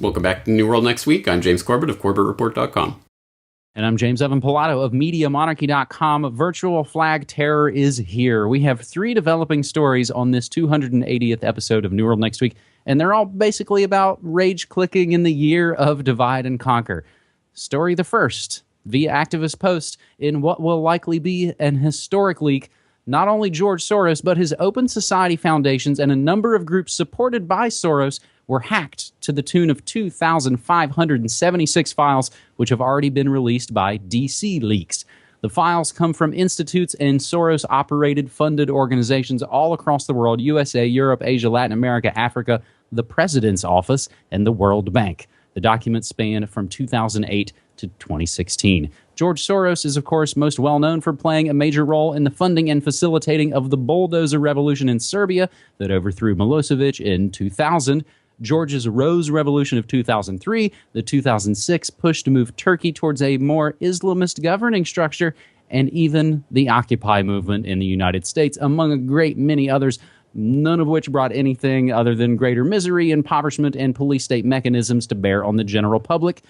Welcome back to New World Next Week. I'm James Corbett of corbettreport.com. And I'm James Evan Pilato of MediaMonarchy.com. Virtual flag terror is here. We have 3 developing stories on this 280th episode of New World Next Week, and they're all basically about rage-clicking in the year of divide and conquer. Story the first, via activist post, in what will likely be an historic leak. Not only George Soros, but his Open Society foundations and a number of groups supported by Soros were hacked to the tune of 2,576 files, which have already been released by DC Leaks. The files come from institutes and Soros-operated, funded organizations all across the world: USA, Europe, Asia, Latin America, Africa, the President's Office, and the World Bank. The documents span from 2008 to 2016. George Soros is, of course, most well known for playing a major role in the funding and facilitating of the bulldozer revolution in Serbia that overthrew Milosevic in 2000, Georgia's Rose Revolution of 2003, the 2006 push to move Turkey towards a more Islamist governing structure, and even the Occupy movement in the United States, among a great many others, none of which brought anything other than greater misery, impoverishment, and police state mechanisms to bear on the general public.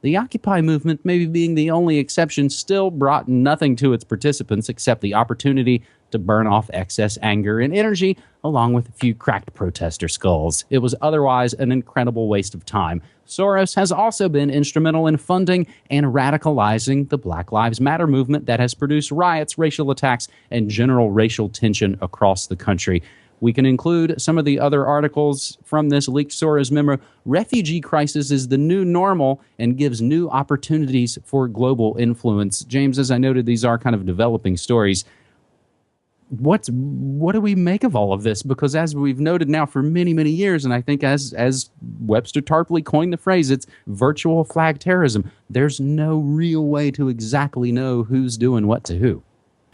The Occupy movement, maybe being the only exception, still brought nothing to its participants except the opportunity to burn off excess anger and energy, along with a few cracked protester skulls. It was otherwise an incredible waste of time. Soros has also been instrumental in funding and radicalizing the Black Lives Matter movement that has produced riots, racial attacks, and general racial tension across the country. We can include some of the other articles from this leaked Soros memo. Refugee crisis is the new normal and gives new opportunities for global influence. James, as I noted, these are kind of developing stories. What do we make of all of this? Because as we've noted now for many, many years, and I think as Webster Tarpley coined the phrase, it's virtual flag terrorism. There's no real way to exactly know who's doing what to who.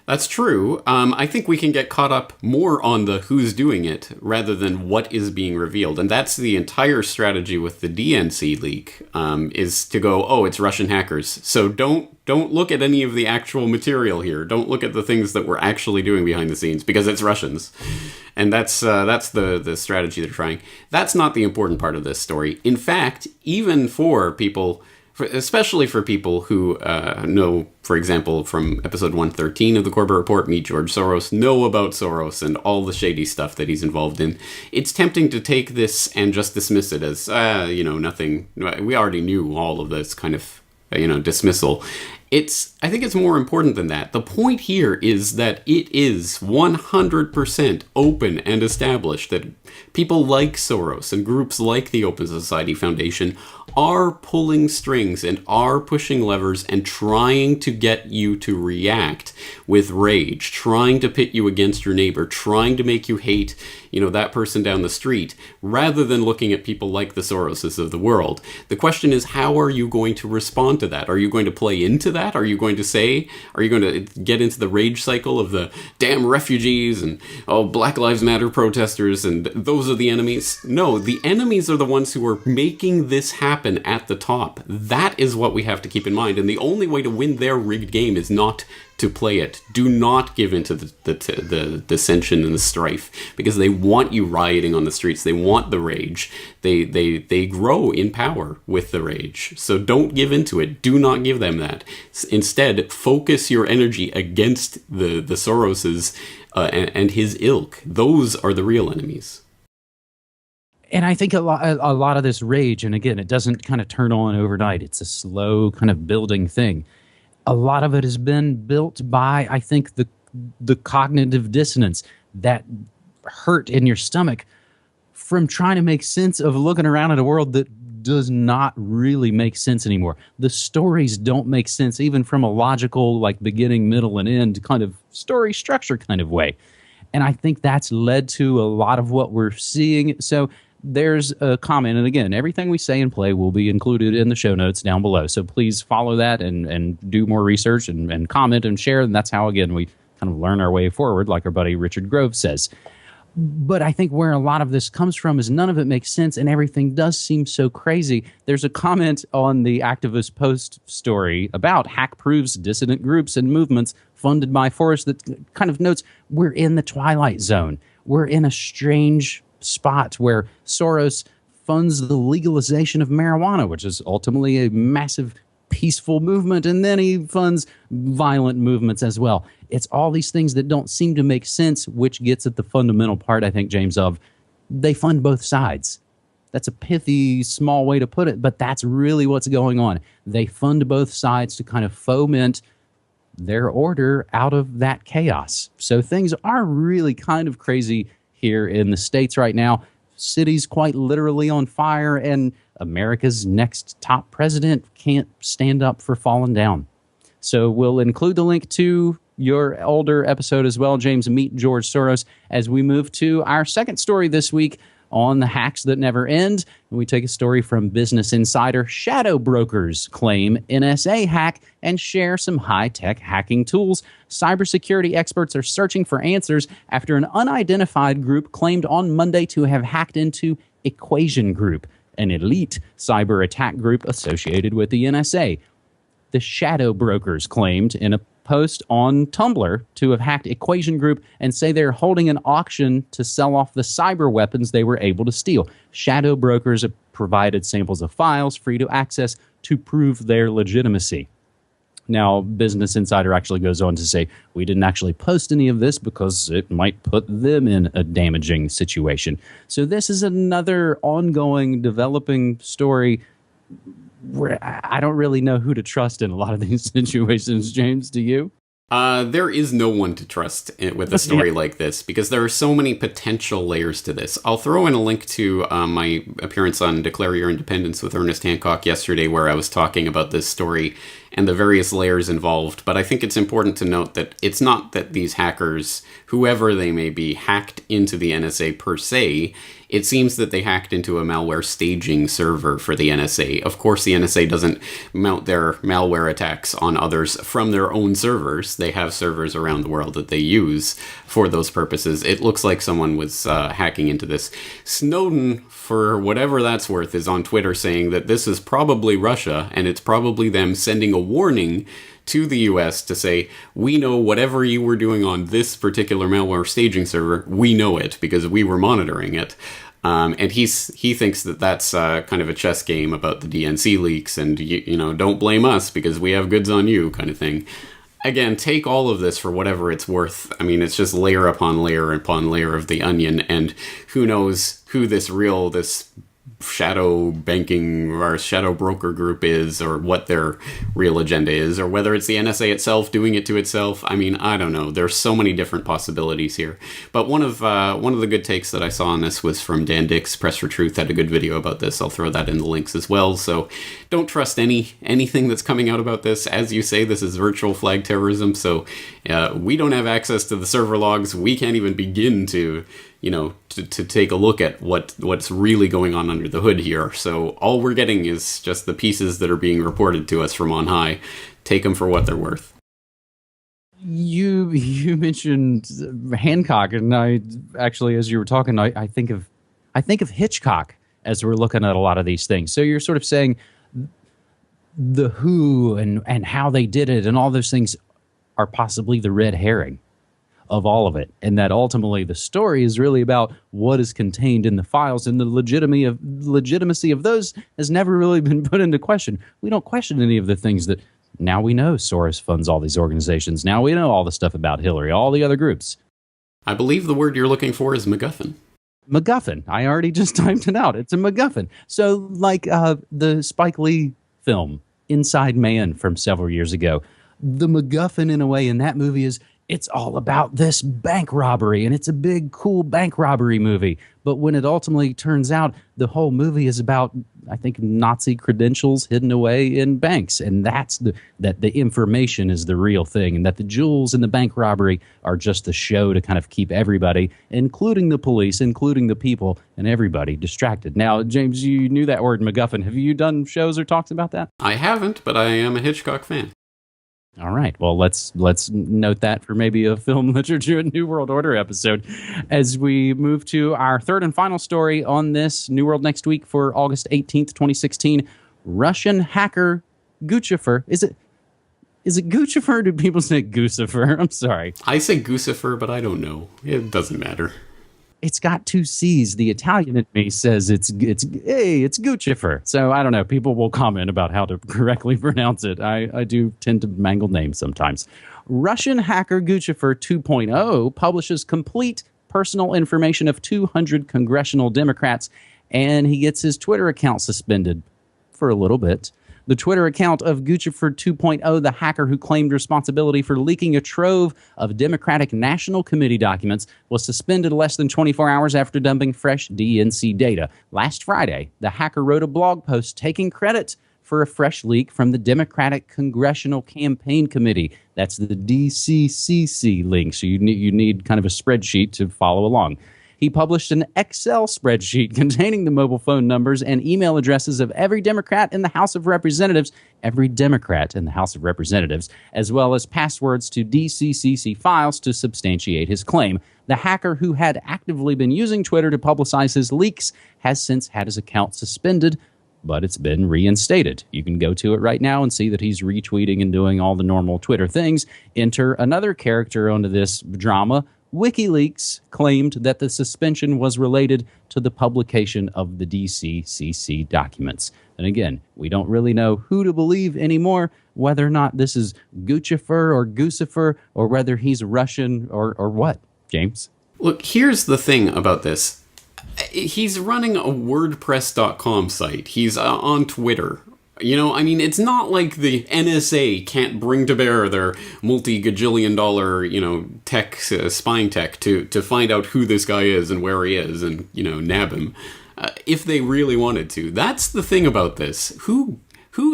That's true. I think we can get caught up more on the who's doing it rather than what is being revealed. And that's the entire strategy with the DNC leak, is to go, oh, it's Russian hackers. So don't look at any of the actual material here. Don't look at the things that we're actually doing behind the scenes because it's Russians. And that's the strategy they're trying. That's not the important part of this story. In fact, even for people, especially for people who know, for example, from episode 113 of the Corbett Report, Meet George Soros, know about Soros and all the shady stuff that he's involved in, it's tempting to take this and just dismiss it as, nothing. We already knew all of this kind of, dismissal. I think it's more important than that. The point here is that it is 100% open and established that people like Soros and groups like the Open Society Foundation are pulling strings and are pushing levers and trying to get you to react with rage, trying to pit you against your neighbor, trying to make you hate, that person down the street, rather than looking at people like the Soroses of the world. The question is, how are you going to respond to that? Are you going to play into that? Are you going to get into the rage cycle of the damn refugees and Black Lives Matter protesters and those are the enemies? No, the enemies are the ones who are making this happen at the top. That is what we have to keep in mind. And the only way to win their rigged game is not to play it. Do not give in to the dissension and the strife, because they want you rioting on the streets. They want the rage. They grow in power with the rage. So don't give into it. Do not give them that. Instead, focus your energy against the Soroses and his ilk. Those are the real enemies. And I think a lot of this rage, and again, it doesn't kind of turn on overnight. It's a slow kind of building thing. A lot of it has been built by, I think, the cognitive dissonance, that hurt in your stomach from trying to make sense of looking around at a world that does not really make sense anymore. The stories don't make sense, even from a logical, like beginning, middle, and end kind of story structure kind of way. And I think that's led to a lot of what we're seeing. So there's a comment, and again, everything we say and play will be included in the show notes down below. So please follow that and do more research and comment and share. And that's how, again, we kind of learn our way forward, like our buddy Richard Grove says. But I think where a lot of this comes from is none of it makes sense, and everything does seem so crazy. There's a comment on the activist post story about hack proofs, dissident groups, and movements funded by Forrest that kind of notes we're in the twilight zone. We're in a strange spot where Soros funds the legalization of marijuana, which is ultimately a massive peaceful movement, and then he funds violent movements as well. It's all these things that don't seem to make sense, which gets at the fundamental part, I think, James, of they fund both sides. That's a pithy, small way to put it, but that's really what's going on. They fund both sides to kind of foment their order out of that chaos. So things are really kind of crazy here in the States right now. Cities quite literally on fire, and America's next top president can't stand up for falling down. So we'll include the link to your older episode as well, James, Meet George Soros, as we move to our second story this week on the hacks that never end. And we take a story from Business Insider. Shadow brokers claim NSA hack and share some high-tech hacking tools. Cybersecurity experts are searching for answers after an unidentified group claimed on Monday to have hacked into Equation Group, an elite cyber attack group associated with the NSA. The shadow brokers claimed in a post on Tumblr to have hacked Equation Group and say they're holding an auction to sell off the cyber weapons they were able to steal. Shadow brokers have provided samples of files free to access to prove their legitimacy. Now, Business Insider actually goes on to say, we didn't actually post any of this because it might put them in a damaging situation. So this is another ongoing, developing story where I don't really know who to trust in a lot of these situations. James, do you? There is no one to trust with a story like this because there are so many potential layers to this. I'll throw in a link to my appearance on Declare Your Independence with Ernest Hancock yesterday, where I was talking about this story and the various layers involved. But I think it's important to note that it's not that these hackers, whoever they may be, hacked into the NSA per se. It seems that they hacked into a malware staging server for the NSA. Of course, the NSA doesn't mount their malware attacks on others from their own servers. They have servers around the world that they use for those purposes. It looks like someone was hacking into this. Snowden, for whatever that's worth, is on Twitter saying that this is probably Russia, and it's probably them sending a warning to the US to say, we know whatever you were doing on this particular malware staging server, we know it because we were monitoring it. And he thinks that that's kind of a chess game about the DNC leaks and, you know, don't blame us because we have goods on you kind of thing. Again, take all of this for whatever it's worth. I mean, it's just layer upon layer of the onion, and who knows who this shadow banking or shadow broker group is, or what their real agenda is, or whether it's the NSA itself doing it to itself. I mean, I don't know. There's so many different possibilities here. But one of the good takes that I saw on this was from Dan Dix. Press for Truth had a good video about this. I'll throw that in the links as well. So don't trust anything that's coming out about this. As you say, this is virtual flag terrorism. So we don't have access to the server logs. We can't even begin to take a look at what's really going on under the hood here. So all we're getting is just the pieces that are being reported to us from on high. Take them for what they're worth. You mentioned Hancock, and I actually, as you were talking, I think of Hitchcock as we're looking at a lot of these things. So you're sort of saying the who and how they did it and all those things are possibly the red herring of all of it, and that ultimately the story is really about what is contained in the files, and the legitimacy of those has never really been put into question. We don't question any of the things that now we know. Soros funds all these organizations. Now we know all the stuff about Hillary, all the other groups. I believe the word you're looking for is MacGuffin. MacGuffin. I already just typed it out. It's a MacGuffin. So like the Spike Lee film Inside Man from several years ago, the MacGuffin in a way in that movie is it's all about this bank robbery, and it's a big, cool bank robbery movie. But when it ultimately turns out the whole movie is about, I think, Nazi credentials hidden away in banks, and that's that the information is the real thing, and that the jewels in the bank robbery are just the show to kind of keep everybody, including the police, including the people, and everybody distracted. Now, James, you knew that word MacGuffin. Have you done shows or talks about that? I haven't, but I am a Hitchcock fan. All right. Well, let's note that for maybe a film literature and New World Order episode as we move to our third and final story on this New World Next Week for August 18th, 2016. Russian hacker Guccifer. Is it Guccifer or do people say Guccifer? I'm sorry. I say Guccifer, but I don't know. It doesn't matter. It's got two C's. The Italian in me says it's Guccifer. So I don't know. People will comment about how to correctly pronounce it. I do tend to mangle names sometimes. Russian hacker Guccifer 2.0 publishes complete personal information of 200 congressional Democrats, and he gets his Twitter account suspended for a little bit. The Twitter account of Guccifer 2.0, the hacker who claimed responsibility for leaking a trove of Democratic National Committee documents, was suspended less than 24 hours after dumping fresh DNC data. Last Friday, the hacker wrote a blog post taking credit for a fresh leak from the Democratic Congressional Campaign Committee. That's the DCCC link, so you need kind of a spreadsheet to follow along. He published an Excel spreadsheet containing the mobile phone numbers and email addresses of every Democrat in the House of Representatives, as well as passwords to DCCC files to substantiate his claim. The hacker, who had actively been using Twitter to publicize his leaks, has since had his account suspended, but it's been reinstated. You can go to it right now and see that he's retweeting and doing all the normal Twitter things. Enter another character onto this drama. WikiLeaks claimed that the suspension was related to the publication of the DCCC documents. And again, we don't really know who to believe anymore, whether or not this is Guccifer or Guccifer, or whether he's Russian or what, James? Look, here's the thing about this. He's running a WordPress.com site. He's on Twitter. You know, I mean, it's not like the NSA can't bring to bear their multi-gajillion dollar, tech, spying tech to find out who this guy is and where he is and, nab him. If they really wanted to. That's the thing about this. Who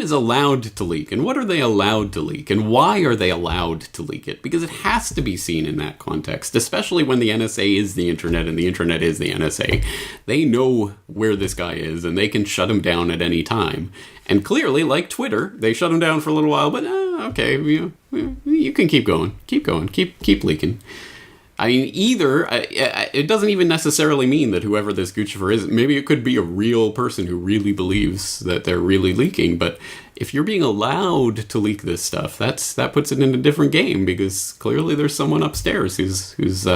is allowed to leak, and what are they allowed to leak, and why are they allowed to leak it? Because it has to be seen in that context, especially when the NSA is the internet and the internet is the NSA. They know where this guy is, and they can shut him down at any time. And clearly, like Twitter, they shut him down for a little while, but okay, you can keep going, keep leaking. I mean, either, it doesn't even necessarily mean that whoever this Guccifer is, maybe it could be a real person who really believes that they're really leaking, but if you're being allowed to leak this stuff, that puts it in a different game, because clearly there's someone upstairs who's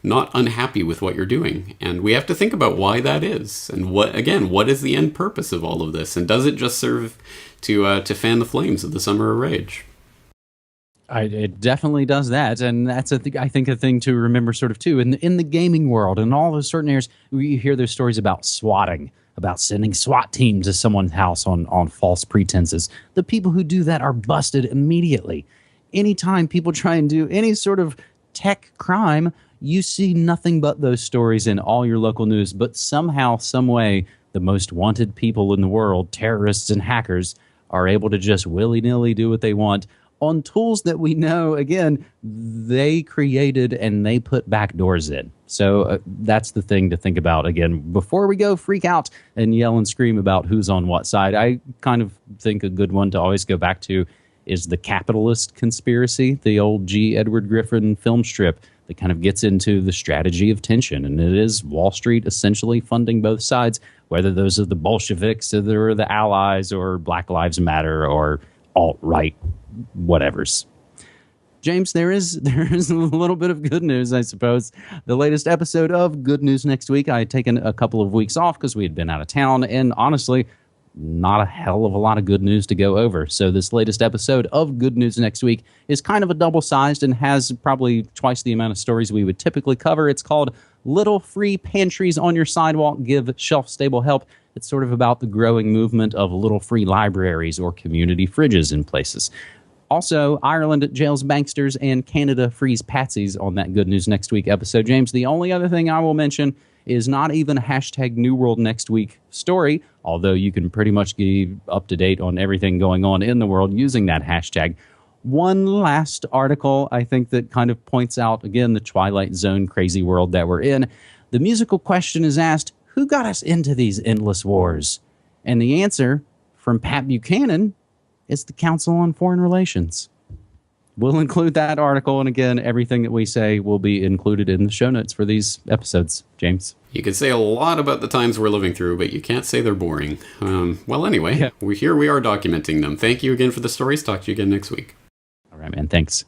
not unhappy with what you're doing. And we have to think about why that is, and what is the end purpose of all of this, and does it just serve to fan the flames of the Summer of Rage? It definitely does that, and that's I think a thing to remember sort of too. In the gaming world and all those certain areas, we hear those stories about swatting, about sending SWAT teams to someone's house on false pretenses. The people who do that are busted immediately. Anytime people try and do any sort of tech crime, you see nothing but those stories in all your local news. But somehow, some way, the most wanted people in the world, terrorists and hackers, are able to just willy-nilly do what they want on tools that we know, again, they created and they put back doors in. So that's the thing to think about. Again, before we go freak out and yell and scream about who's on what side, I kind of think a good one to always go back to is the capitalist conspiracy, the old G. Edward Griffin film strip that kind of gets into the strategy of tension. And it is Wall Street essentially funding both sides, whether those are the Bolsheviks or the Allies or Black Lives Matter or alt-right whatevers. James, there is a little bit of good news, I suppose. The latest episode of Good News Next Week, I had taken a couple of weeks off because we had been out of town, and honestly, not a hell of a lot of good news to go over. So this latest episode of Good News Next Week is kind of a double-sized and has probably twice the amount of stories we would typically cover. It's called Little Free Pantries on Your Sidewalk Give Shelf-Stable Help. It's sort of about the growing movement of little free libraries or community fridges in places. Also, Ireland jails banksters and Canada frees patsies on that Good News Next Week episode. James, the only other thing I will mention is not even a hashtag New World Next Week story, although you can pretty much be up to date on everything going on in the world using that hashtag. One last article, I think, that kind of points out, again, the Twilight Zone crazy world that we're in. The musical question is asked, who got us into these endless wars? And the answer from Pat Buchanan is the Council on Foreign Relations. We'll include that article, and again, everything that we say will be included in the show notes for these episodes. James? You could say a lot about the times we're living through, but you can't say they're boring. Well, anyway, Here we are documenting them. Thank you again for the stories. Talk to you again next week. All right, man. Thanks.